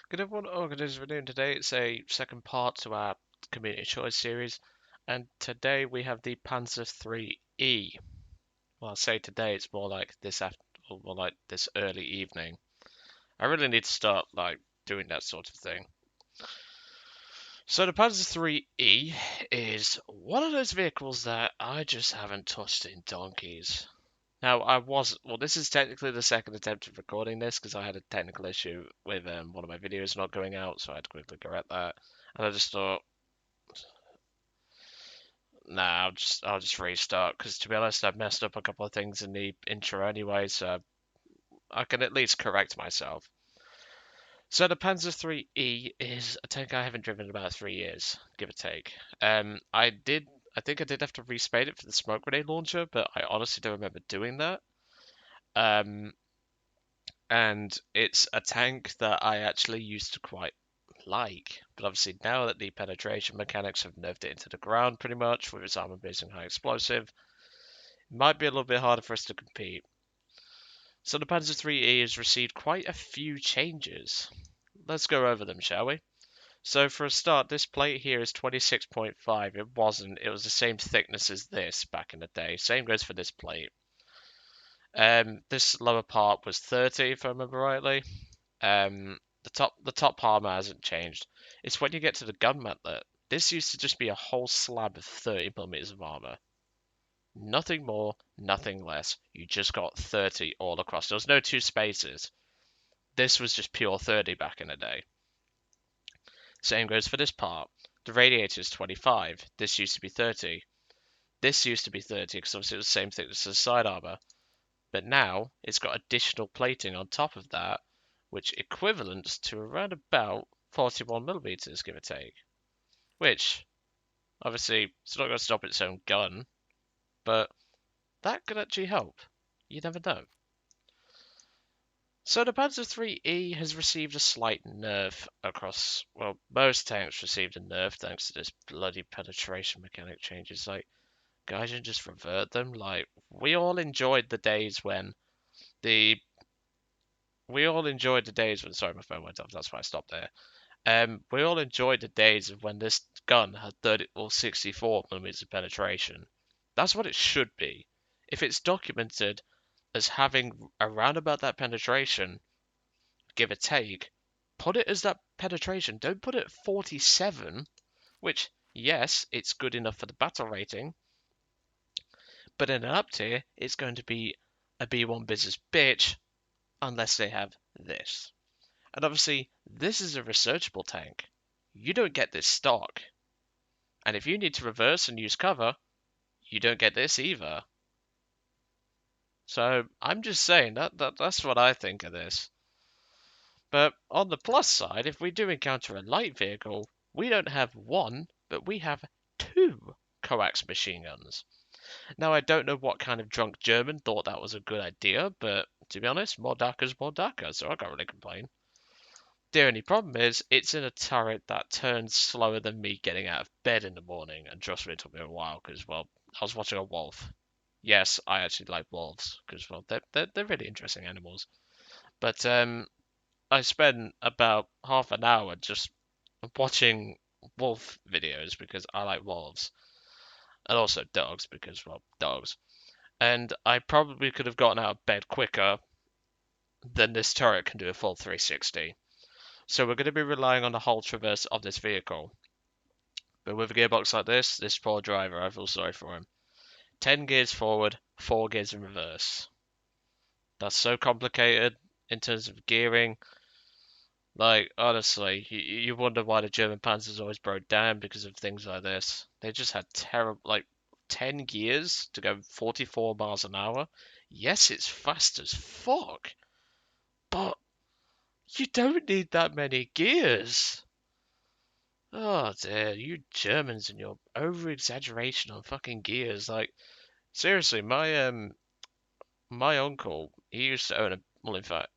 Good everyone, Organisms we're doing today. It's a second part to our community choice series, and today we have the Panzer 3E. Well, I say today, it's more like this after, or more like this early evening. I really need to start like doing that sort of thing. So the Panzer 3E is one of those vehicles that I just haven't touched in donkeys. Now, well, this is technically the second attempt of recording this because I had a technical issue with one of my videos not going out, so I had to quickly correct that. And I just thought, nah, I'll just restart because to be honest, I've messed up a couple of things in the intro anyway, so I can at least correct myself. So the Panzer 3E is a tank I haven't driven in about 3 years, give or take. I think I did have to respade it for the smoke grenade launcher, but I honestly don't remember doing that. Um, and it's a tank that I actually used to quite like. But obviously, now that the penetration mechanics have nerfed it into the ground pretty much with its armor based high explosive, it might be a little bit harder for us to compete. So the Panzer 3E has received quite a few changes. Let's go over them, shall we? So for a start, this plate here is 26.5. It wasn't. It was the same thickness as this back in the day. Same goes for this plate. This lower part was 30, if I remember rightly. The top armor hasn't changed. It's when you get to the gun mantlet. This used to just be a whole slab of 30 millimeters of armor. Nothing more, nothing less. You just got 30 all across. There was no two spaces. This was just pure 30 back in the day. Same goes for this part. The radiator is 25. This used to be 30. This used to be 30 because obviously it was the same thickness as side armor. But now it's got additional plating on top of that, which equivalents to around about 41 millimeters, give or take. Which, obviously, it's not going to stop its own gun, but that could actually help. You never know. So the Panzer 3E has received a slight nerf across, well, most tanks received a nerf thanks to this bloody penetration mechanic changes. Like, guys, you just revert them. Like, we all enjoyed the days when the sorry, my phone went off. That's why I stopped there. We all enjoyed the days of when this gun had 30 or 64 millimeters of penetration. That's what it should be. If it's documented as having around about that penetration, give or take, put it as that penetration. Don't put it at 47, which, yes, it's good enough for the battle rating, but in an up tier, it's going to be a B1 business bitch unless they have this. And obviously, this is a researchable tank. You don't get this stock. And if you need to reverse and use cover, you don't get this either. So I'm just saying that's what I think of this. But on the plus side, if we do encounter a light vehicle, we don't have one, but we have two coax machine guns. Now I don't know what kind of drunk German thought that was a good idea, but to be honest, more Dakas, so I can't really complain. The only problem is, it's in a turret that turns slower than me getting out of bed in the morning, and trust me, it took me a while, because, well, I was watching a wolf. Yes, I actually like wolves, because, well, they're really interesting animals. But, I spent about half an hour just watching wolf videos, because I like wolves. And also dogs, because, well, dogs. And I probably could have gotten out of bed quicker than this turret can do a full 360. So we're going to be relying on the whole traverse of this vehicle. But with a gearbox like this poor driver, I feel sorry for him. 10 gears forward, 4 gears in reverse. That's so complicated in terms of gearing. Like, honestly, you wonder why the German Panzers always broke down because of things like this. They just had terrible, like, 10 gears to go 44 miles an hour. Yes, it's fast as fuck, but you don't need that many gears. Oh dear, you Germans and your over exaggeration on fucking gears. Like, seriously, my uncle, he used to own a, well, in fact,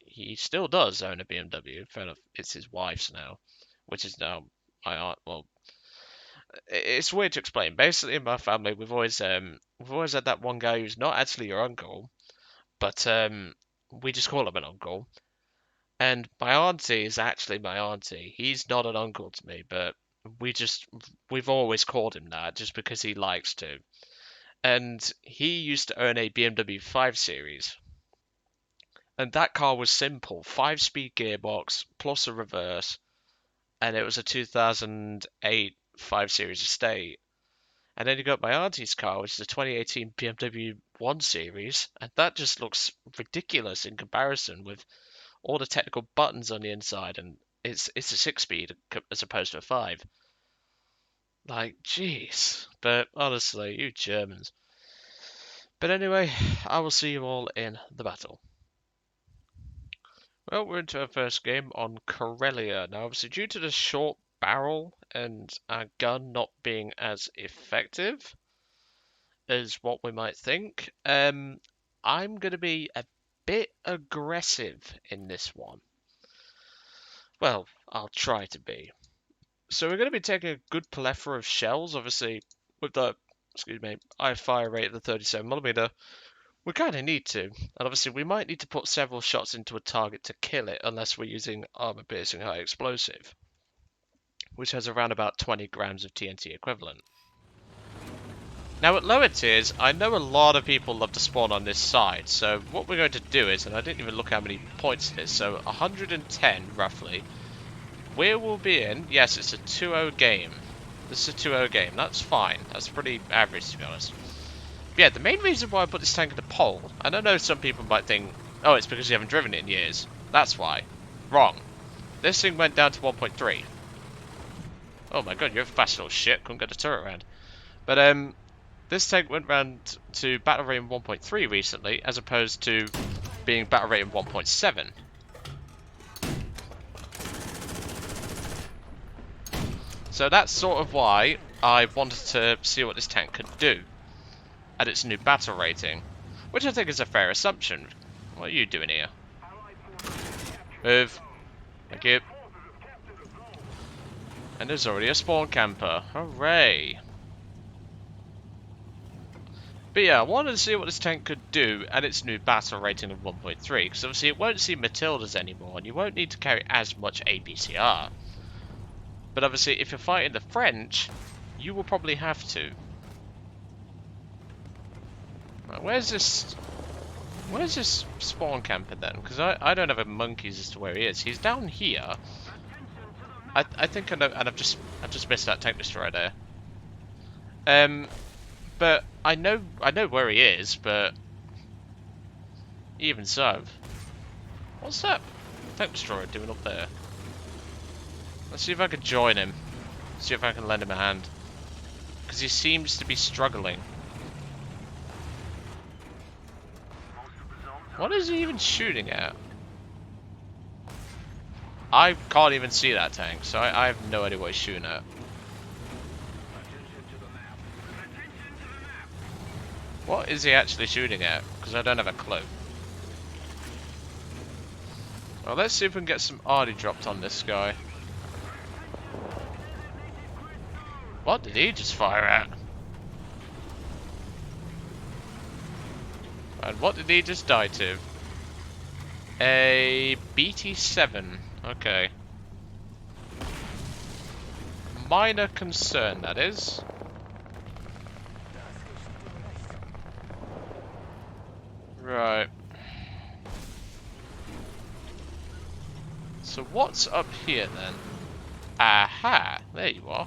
he still does own a BMW. Fair enough, it's his wife's now, which is now my aunt. Well, it's weird to explain. Basically, in my family, we've always had that one guy who's not actually your uncle, but we just call him an uncle. And my auntie is actually my auntie. He's not an uncle to me, but we've always called him that just because he likes to. And he used to own a BMW 5 Series. And that car was simple, 5-speed gearbox plus a reverse, and it was a 2008 5 Series estate. And then you got my auntie's car, which is a 2018 BMW 1 Series, and that just looks ridiculous in comparison with all the technical buttons on the inside, and it's a 6-speed as opposed to a 5. Like, jeez. But honestly, you Germans. But anyway, I will see you all in the battle. Well, we're into our first game on Corellia. Now, obviously, due to the short barrel and our gun not being as effective as what we might think, I'm going to be a bit aggressive in this one. Well, I'll try to be. So we're going to be taking a good plethora of shells, obviously, with the, high fire rate of the 37mm. We kind of need to, and obviously we might need to put several shots into a target to kill it unless we're using armor-piercing high explosive, which has around about 20 grams of TNT equivalent. Now at lower tiers, I know a lot of people love to spawn on this side, so what we're going to do is, and I didn't even look how many points it is, so 110 roughly. Where we'll be in, yes, it's a 2-0 game. This is a 2-0 game, that's fine, that's pretty average to be honest. Yeah, the main reason why I put this tank in the pole, and I know some people might think, oh, it's because you haven't driven it in years. That's why. Wrong. This thing went down to 1.3. Oh my god, you're a fast little shit. Couldn't get the turret around. But, this tank went round to battle rating 1.3 recently, as opposed to being battle rating 1.7. So that's sort of why I wanted to see what this tank could do at its new battle rating, which I think is a fair assumption. What are you doing here? Move. Thank you. And there's already a spawn camper. Hooray! But yeah, I wanted to see what this tank could do at its new battle rating of 1.3, because obviously it won't see Matildas anymore, and you won't need to carry as much APCR. But obviously, if you're fighting the French, you will probably have to. Where's this spawn camper then? Because I don't have a monkeys as to where he is. He's down here. I think I know, and I've just missed that tank destroyer there. But I know where he is. But even so, what's that tank destroyer doing up there? Let's see if I can join him. See if I can lend him a hand, because he seems to be struggling. What is he even shooting at? I can't even see that tank, so I have no idea what he's shooting at. What is he actually shooting at? Because I don't have a clue. Well, let's see if we can get some arty dropped on this guy. What did he just fire at? And what did he just die to? A BT-7. Okay. Minor concern, that is. Right. So what's up here then? Aha! There you are.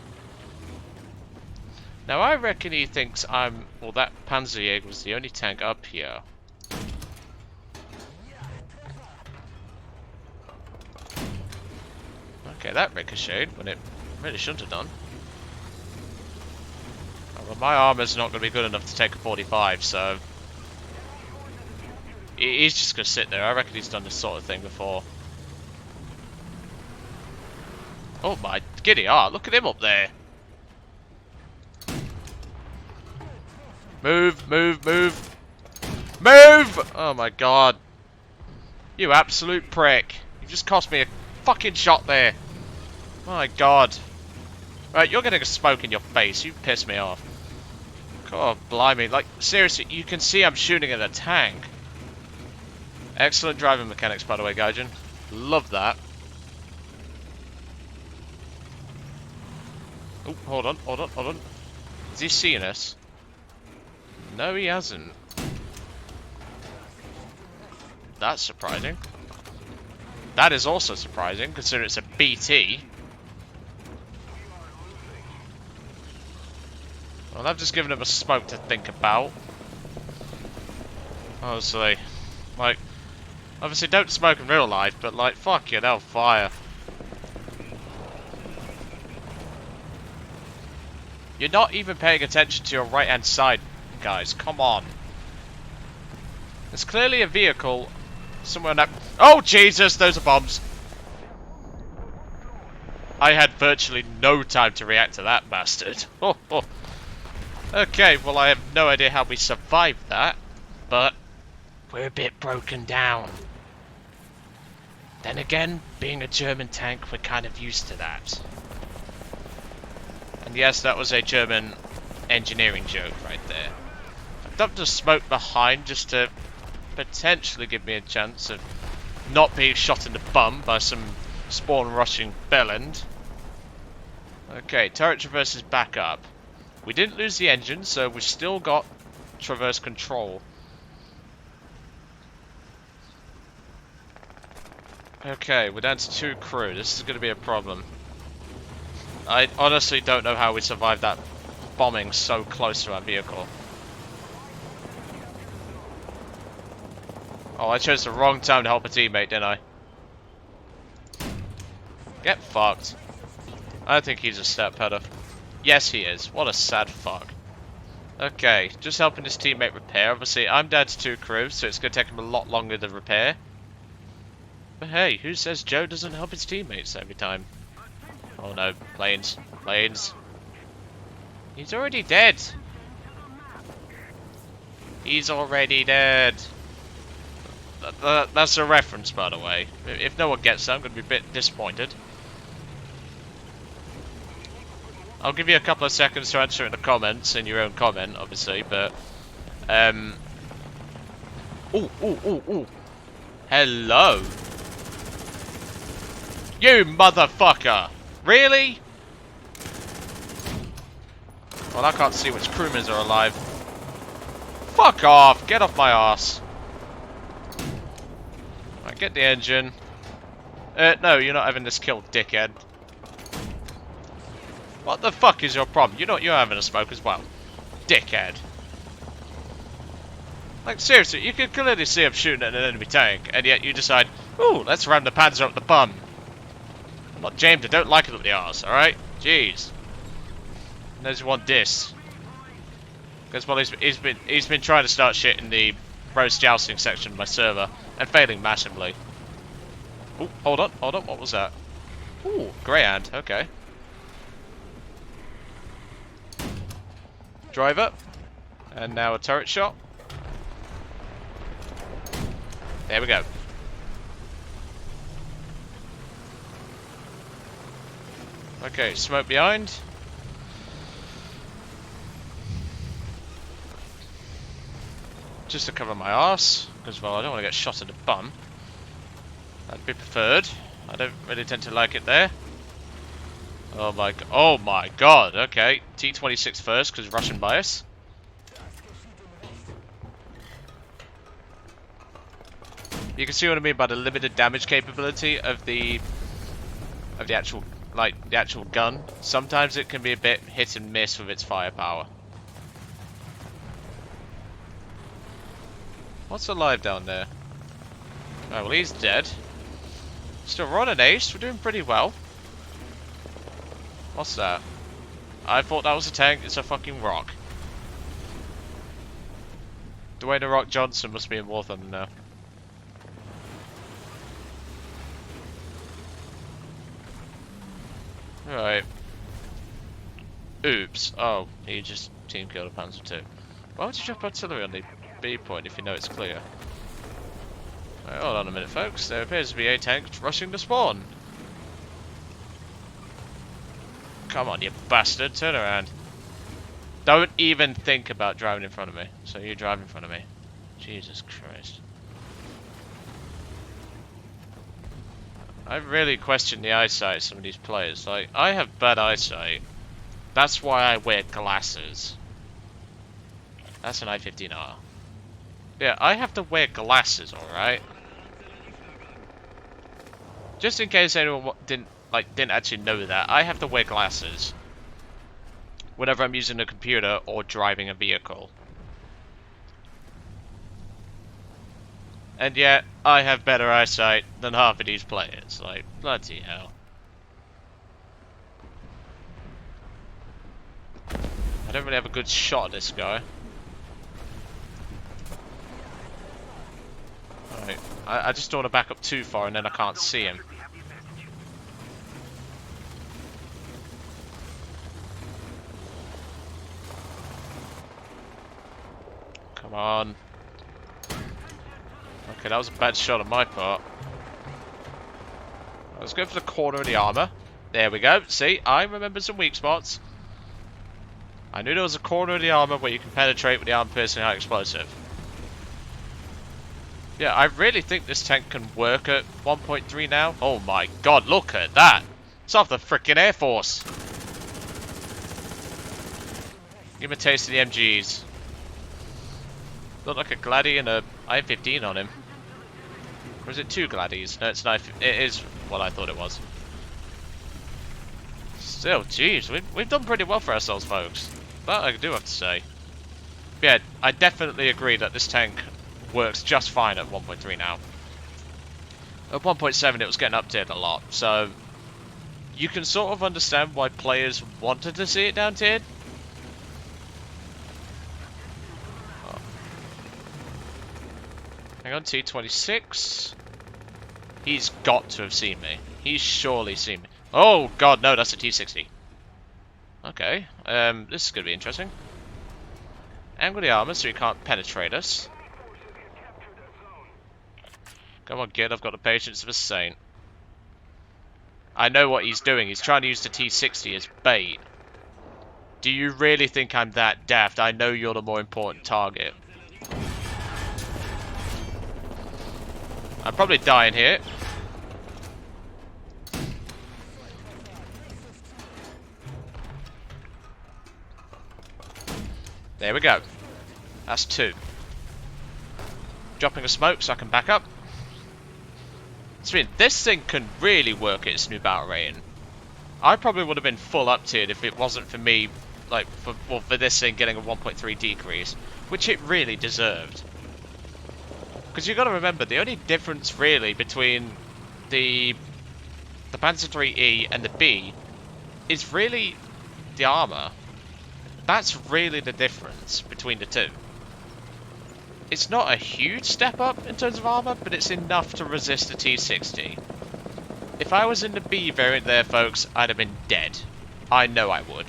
Now I reckon he thinks well, that Panzer was the only tank up here. Okay, that ricocheted when it really shouldn't have done. Oh, well, my armor's not going to be good enough to take a 45, so he's just going to sit there. I reckon he's done this sort of thing before. Oh my giddy art, look at him up there. Move, move, move. Move! Oh my god. You absolute prick. You just cost me a fucking shot there. My god. Right, you're getting a smoke in your face. You pissed me off. God blimey. Like, seriously, you can see I'm shooting at a tank. Excellent driving mechanics, by the way, Gaijin. Love that. Oh, hold on, hold on, hold on. Has he seen us? No, he hasn't. That's surprising. That is also surprising, considering it's a BT. Well, I've just given him a smoke to think about. Honestly. Like, obviously don't smoke in real life, but like, fuck you, they'll fire. You're not even paying attention to your right-hand side, guys. Come on. There's clearly a vehicle somewhere on that... Oh, Jesus! Those are bombs. I had virtually no time to react to that bastard. Oh, oh. Okay, well, I have no idea how we survived that, but we're a bit broken down. Then again, being a German tank, we're kind of used to that. And yes, that was a German engineering joke right there. I dumped a smoke behind just to potentially give me a chance of not being shot in the bum by some spawn rushing bellend. Okay, turret traverse is back up. We didn't lose the engine, so we've still got traverse control. Okay, we're down to 2 crew. This is going to be a problem. I honestly don't know how we survived that bombing so close to our vehicle. Oh, I chose the wrong time to help a teammate, didn't I? Get fucked. I think he's a step header. Yes, he is. What a sad fuck. Okay, just helping his teammate repair. Obviously, I'm down to 2 crew, so it's going to take him a lot longer to repair. But hey, who says Joe doesn't help his teammates every time? Oh no, planes. Planes. He's already dead. He's already dead. That's a reference, by the way. If no one gets that, I'm going to be a bit disappointed. I'll give you a couple of seconds to answer in the comments, in your own comment, obviously, but... Ooh, ooh, ooh, ooh. Hello. You motherfucker! Really? Well, I can't see which crewmen are alive. Fuck off! Get off my ass. Right, get the engine. No, you're not having this kill, dickhead. What the fuck is your problem? You're having a smoke as well. Dickhead. Like, seriously, you can clearly see him shooting at an enemy tank, and yet you decide, ooh, let's ram the Panzer up the bum. I'm not James, I don't like it up the arse, alright? Jeez. And there's one diss. Because, well, he's been trying to start shit in the roast jousting section of my server, and failing massively. Ooh, hold on, what was that? Ooh, Greyhound, okay. Driver. And now a turret shot. There we go. Okay, smoke behind. Just to cover my arse, because, well, I don't want to get shot in the bum. That'd be preferred. I don't really tend to like it there. Oh my god, okay. T-26 first, because Russian bias. You can see what I mean by the limited damage capability of the actual gun. Sometimes it can be a bit hit and miss with its firepower. What's alive down there? Oh, well, he's dead. Still, we're on an ace. We're doing pretty well. What's that? I thought that was a tank. It's a fucking rock. Dwayne "The Rock" Johnson must be in War Thunder now. Right. Oops. Oh, he just team killed a Panzer II. Why would you drop artillery on the B point if you know it's clear? Right, hold on a minute, folks. There appears to be a tank rushing the spawn. Come on, you bastard. Turn around. Don't even think about driving in front of me. So you drive in front of me. Jesus Christ. I really question the eyesight of some of these players. Like, I have bad eyesight. That's why I wear glasses. That's an I-15R. Yeah, I have to wear glasses, alright? Just in case anyone didn't actually know that, I have to wear glasses whenever I'm using a computer or driving a vehicle. And yet, I have better eyesight than half of these players. Like, bloody hell. I don't really have a good shot at this guy. Alright, I just don't want to back up too far and then I can't see him. Come on. Okay, that was a bad shot on my part. Let's go for the corner of the armor. There we go. See, I remember some weak spots. I knew there was a corner of the armor where you can penetrate with the arm-piercing high explosive. Yeah, I really think this tank can work at 1.3 now. Oh my god, look at that! It's off the frickin' Air Force! Give him a taste of the MGs. Look like a Glady and a I-15 on him. Or is it two Gladys? No, it's an it is what I thought it was. Still, jeez, we've done pretty well for ourselves, folks. That I do have to say. Yeah, I definitely agree that this tank works just fine at 1.3 now. At 1.7 it was getting up-tiered a lot, so you can sort of understand why players wanted to see it down-tiered. Oh. Hang on, T-26. He's got to have seen me. He's surely seen me. Oh god, no, that's a T-60. Okay, this is going to be interesting. Angle the armor so he can't penetrate us. Come on, kid, I've got the patience of a saint. I know what he's doing. He's trying to use the T-60 as bait. Do you really think I'm that daft? I know you're the more important target. I'm probably dying here. There we go. That's two. Dropping a smoke so I can back up. This thing can really work at its new battle rating. I probably would have been full up tiered if it wasn't for me, like, for this thing getting a 1.3 decrease, which it really deserved. Because you've got to remember, the only difference really between the Panzer IIIe and the B is really the armor. That's really the difference between the two. It's not a huge step up in terms of armor, but it's enough to resist the T-60. If I was in the B variant there, folks, I'd have been dead. I know I would.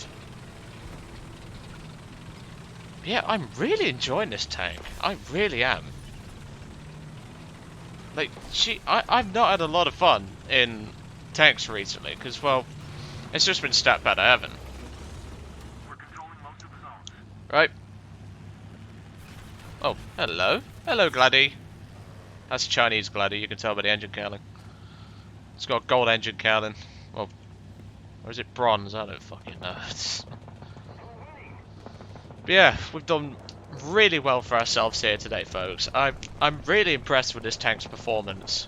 Yeah, I'm really enjoying this tank. I really am. Like, I've not had a lot of fun in tanks recently, because, well, it's just been stat bad, I haven't. Right. Oh, hello. Hello, Glady. That's Chinese Glady, you can tell by the engine cowling. It's got gold engine cowling. Well, or is it bronze? I don't fucking know. But yeah, we've done really well for ourselves here today, folks. I'm really impressed with this tank's performance.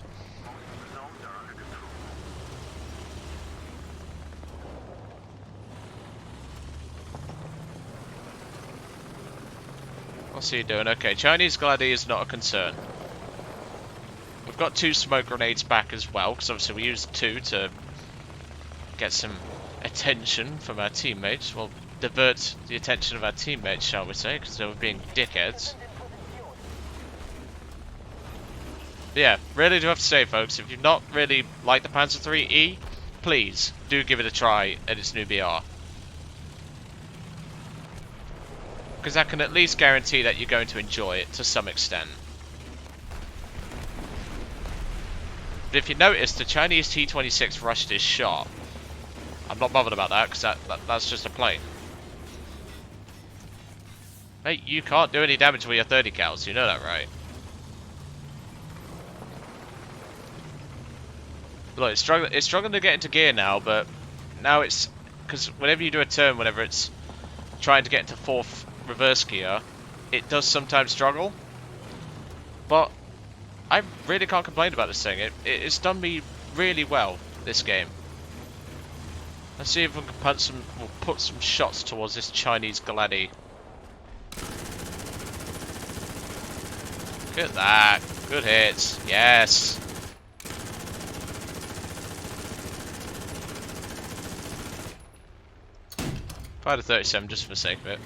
What's he doing? Okay, Chinese Glady is not a concern. We've got 2 smoke grenades back as well, because obviously we used 2 to get some attention from our teammates. Well, divert the attention of our teammates, shall we say, because they were being dickheads. But yeah, really do have to say, folks, if you've not really liked the Panzer IIIe, please do give it a try at its new BR. Because that can at least guarantee that you're going to enjoy it to some extent. But if you notice, the Chinese T-26 rushed his shot. I'm not bothered about that, because that's just a plane. Mate, you can't do any damage with your 30 cals, you know that, right? Look, it's struggling to get into gear now, but now it's because whenever you do a turn, whenever it's trying to get into fourth reverse gear, it does sometimes struggle. But I really can't complain about this thing. It's done me really well this game. Let's see if we can put some shots towards this Chinese Glady. Look at that. Good hits. Yes. Fired a 37 just for the sake of it.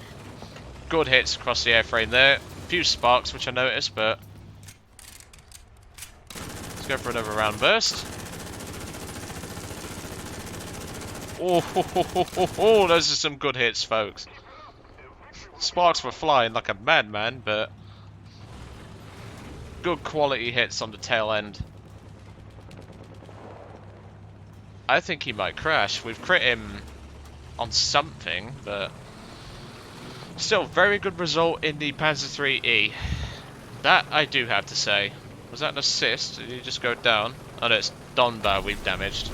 Good hits across the airframe there. A few sparks which I noticed, but let's go for another round burst. Oh, those are some good hits, folks. Sparks were flying like a madman, but good quality hits on the tail end. I think he might crash. We've crit him on something, but still, very good result in the Panzer 3E. That I do have to say. Was that an assist? Did he just go down? Oh no, it's Donba we've damaged.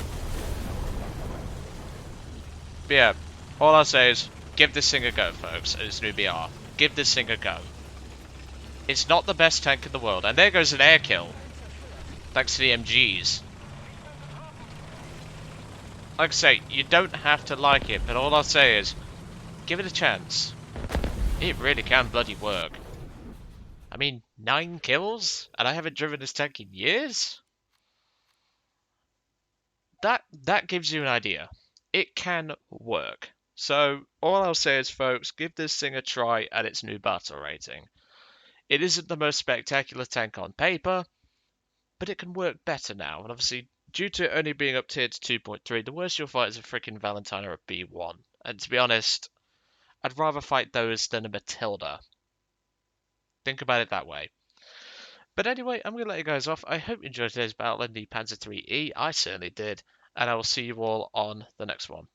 But yeah, all I'll say is, give this thing a go, folks. It's new BR. Give this thing a go. It's not the best tank in the world. And there goes an air kill. Thanks to the MGs. Like I say, you don't have to like it, but all I'll say is, give it a chance. It really can bloody work. I mean, 9 kills? And I haven't driven this tank in years? That gives you an idea. It can work. So, all I'll say is, folks, give this thing a try at its new battle rating. It isn't the most spectacular tank on paper, but it can work better now. And obviously, due to it only being up tiered to 2.3, the worst you'll fight is a freaking Valentine or a B1. And to be honest, I'd rather fight those than a Matilda. Think about it that way. But anyway, I'm going to let you guys off. I hope you enjoyed today's battle in the Panzer 3E. I certainly did. And I will see you all on the next one.